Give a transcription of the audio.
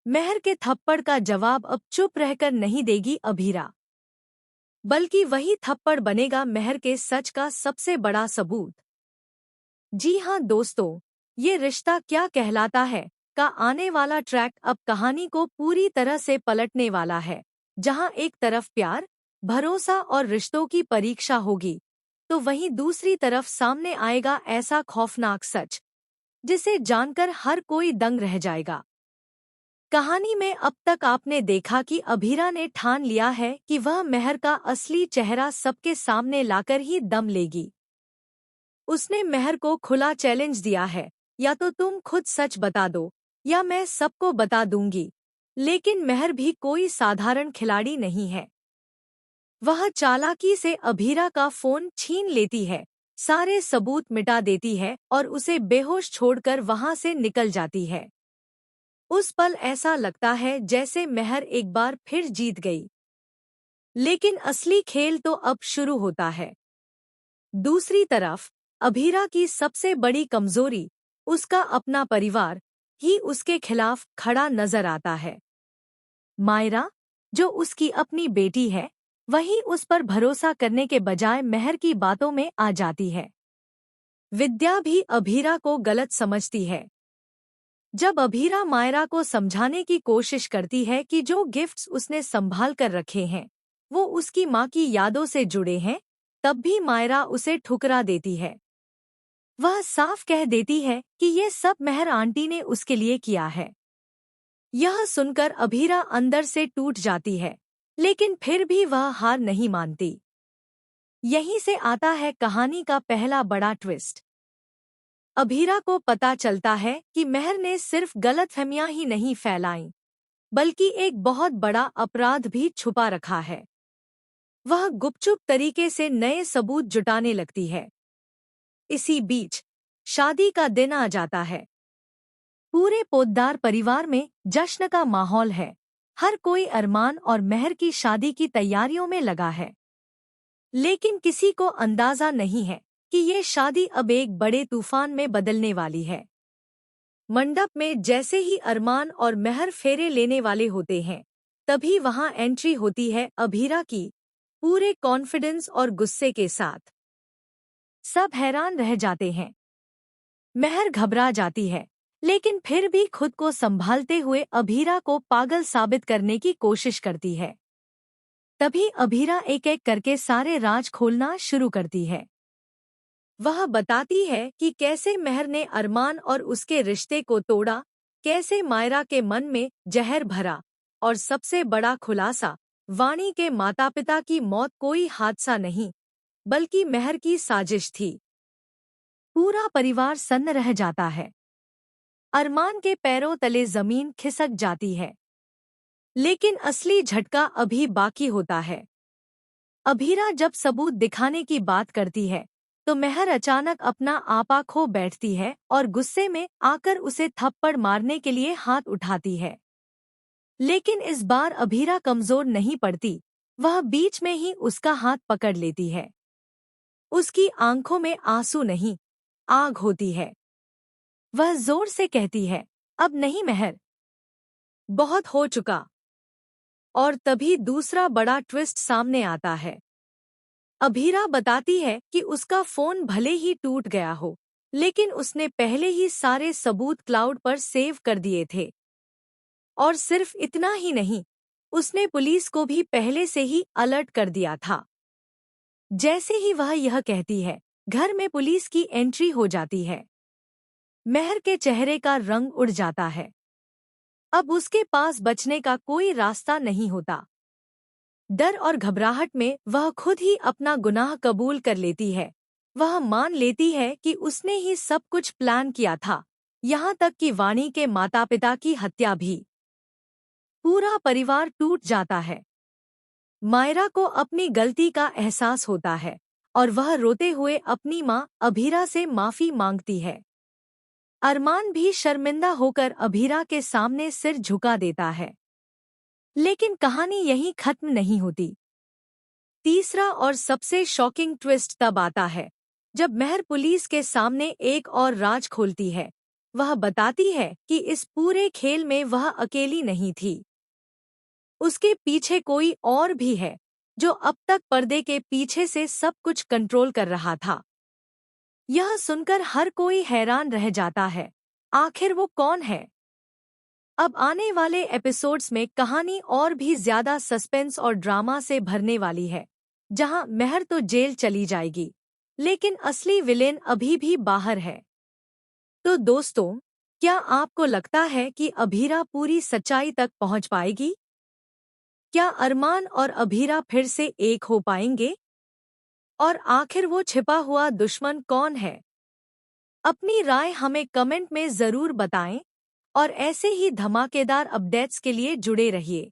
मेहर के थप्पड़ का जवाब अब चुप रहकर नहीं देगी अभीरा, बल्कि वही थप्पड़ बनेगा मेहर के सच का सबसे बड़ा सबूत। जी हाँ दोस्तों, ये रिश्ता क्या कहलाता है का आने वाला ट्रैक अब कहानी को पूरी तरह से पलटने वाला है। जहाँ एक तरफ प्यार, भरोसा और रिश्तों की परीक्षा होगी, तो वहीं दूसरी तरफ सामने आएगा ऐसा खौफनाक सच जिसे जानकर हर कोई दंग रह जाएगा। कहानी में अब तक आपने देखा कि अभीरा ने ठान लिया है कि वह मेहर का असली चेहरा सबके सामने लाकर ही दम लेगी। उसने मेहर को खुला चैलेंज दिया है, या तो तुम खुद सच बता दो या मैं सबको बता दूंगी। लेकिन मेहर भी कोई साधारण खिलाड़ी नहीं है। वह चालाकी से अभीरा का फोन छीन लेती है, सारे सबूत मिटा देती है और उसे बेहोश छोड़कर वहां से निकल जाती है। उस पल ऐसा लगता है जैसे मेहर एक बार फिर जीत गई। लेकिन असली खेल तो अब शुरू होता है। दूसरी तरफ अभीरा की सबसे बड़ी कमजोरी, उसका अपना परिवार ही उसके खिलाफ खड़ा नजर आता है। मायरा, जो उसकी अपनी बेटी है, वही उस पर भरोसा करने के बजाय मेहर की बातों में आ जाती है। विद्या भी अभीरा को गलत समझती है। जब अभीरा मायरा को समझाने की कोशिश करती है कि जो गिफ्ट्स उसने संभाल कर रखे हैं वो उसकी माँ की यादों से जुड़े हैं, तब भी मायरा उसे ठुकरा देती है। वह साफ कह देती है कि ये सब मेहर आंटी ने उसके लिए किया है। यह सुनकर अभीरा अंदर से टूट जाती है, लेकिन फिर भी वह हार नहीं मानती। यहीं से आता है कहानी का पहला बड़ा ट्विस्ट। अभीरा को पता चलता है कि मेहर ने सिर्फ गलतफहमियां ही नहीं फैलाईं, बल्कि एक बहुत बड़ा अपराध भी छुपा रखा है। वह गुपचुप तरीके से नए सबूत जुटाने लगती है। इसी बीच शादी का दिन आ जाता है। पूरे पोद्दार परिवार में जश्न का माहौल है। हर कोई अरमान और मेहर की शादी की तैयारियों में लगा है। लेकिन किसी को अंदाजा नहीं है कि ये शादी अब एक बड़े तूफान में बदलने वाली है। मंडप में जैसे ही अरमान और मेहर फेरे लेने वाले होते हैं, तभी वहां एंट्री होती है अभीरा की, पूरे कॉन्फिडेंस और गुस्से के साथ। सब हैरान रह जाते हैं। मेहर घबरा जाती है, लेकिन फिर भी खुद को संभालते हुए अभीरा को पागल साबित करने की कोशिश करती है। तभी अभीरा एक एक करके सारे राज खोलना शुरू करती है। वह बताती है कि कैसे मेहर ने अरमान और उसके रिश्ते को तोड़ा, कैसे मायरा के मन में जहर भरा, और सबसे बड़ा खुलासा, वाणी के माता-पिता की मौत कोई हादसा नहीं, बल्कि मेहर की साजिश थी। पूरा परिवार सन्न रह जाता है। अरमान के पैरों तले जमीन खिसक जाती है। लेकिन असली झटका अभी बाकी होता है। अभीरा जब सबूत दिखाने की बात करती है, तो मेहर अचानक अपना आपा खो बैठती है और गुस्से में आकर उसे थप्पड़ मारने के लिए हाथ उठाती है। लेकिन इस बार अभीरा कमजोर नहीं पड़ती, वह बीच में ही उसका हाथ पकड़ लेती है। उसकी आंखों में आंसू नहीं, आग होती है। वह जोर से कहती है, अब नहीं मेहर, बहुत हो चुका। और तभी दूसरा बड़ा ट्विस्ट सामने आता है। अभीरा बताती है कि उसका फोन भले ही टूट गया हो, लेकिन उसने पहले ही सारे सबूत क्लाउड पर सेव कर दिए थे। और सिर्फ इतना ही नहीं, उसने पुलिस को भी पहले से ही अलर्ट कर दिया था। जैसे ही वह यह कहती है, घर में पुलिस की एंट्री हो जाती है। मेहर के चेहरे का रंग उड़ जाता है। अब उसके पास बचने का कोई रास्ता नहीं होता। डर और घबराहट में वह खुद ही अपना गुनाह कबूल कर लेती है। वह मान लेती है कि उसने ही सब कुछ प्लान किया था, यहाँ तक कि वाणी के माता-पिता की हत्या भी। पूरा परिवार टूट जाता है। मायरा को अपनी गलती का एहसास होता है और वह रोते हुए अपनी माँ अभीरा से माफी मांगती है। अरमान भी शर्मिंदा होकर अभीरा के सामने सिर झुका देता है। लेकिन कहानी यहीं खत्म नहीं होती। तीसरा और सबसे शॉकिंग ट्विस्ट तब आता है, जब मेहर पुलिस के सामने एक और राज खोलती है। वह बताती है कि इस पूरे खेल में वह अकेली नहीं थी। उसके पीछे कोई और भी है जो अब तक पर्दे के पीछे से सब कुछ कंट्रोल कर रहा था। यह सुनकर हर कोई हैरान रह जाता है। आखिर वो कौन है? अब आने वाले एपिसोड्स में कहानी और भी ज्यादा सस्पेंस और ड्रामा से भरने वाली है, जहां मेहर तो जेल चली जाएगी, लेकिन असली विलेन अभी भी बाहर है। तो दोस्तों, क्या आपको लगता है कि अभीरा पूरी सच्चाई तक पहुंच पाएगी? क्या अरमान और अभीरा फिर से एक हो पाएंगे? और आखिर वो छिपा हुआ दुश्मन कौन है? अपनी राय हमें कमेंट में जरूर बताएं और ऐसे ही धमाकेदार अपडेट्स के लिए जुड़े रहिए।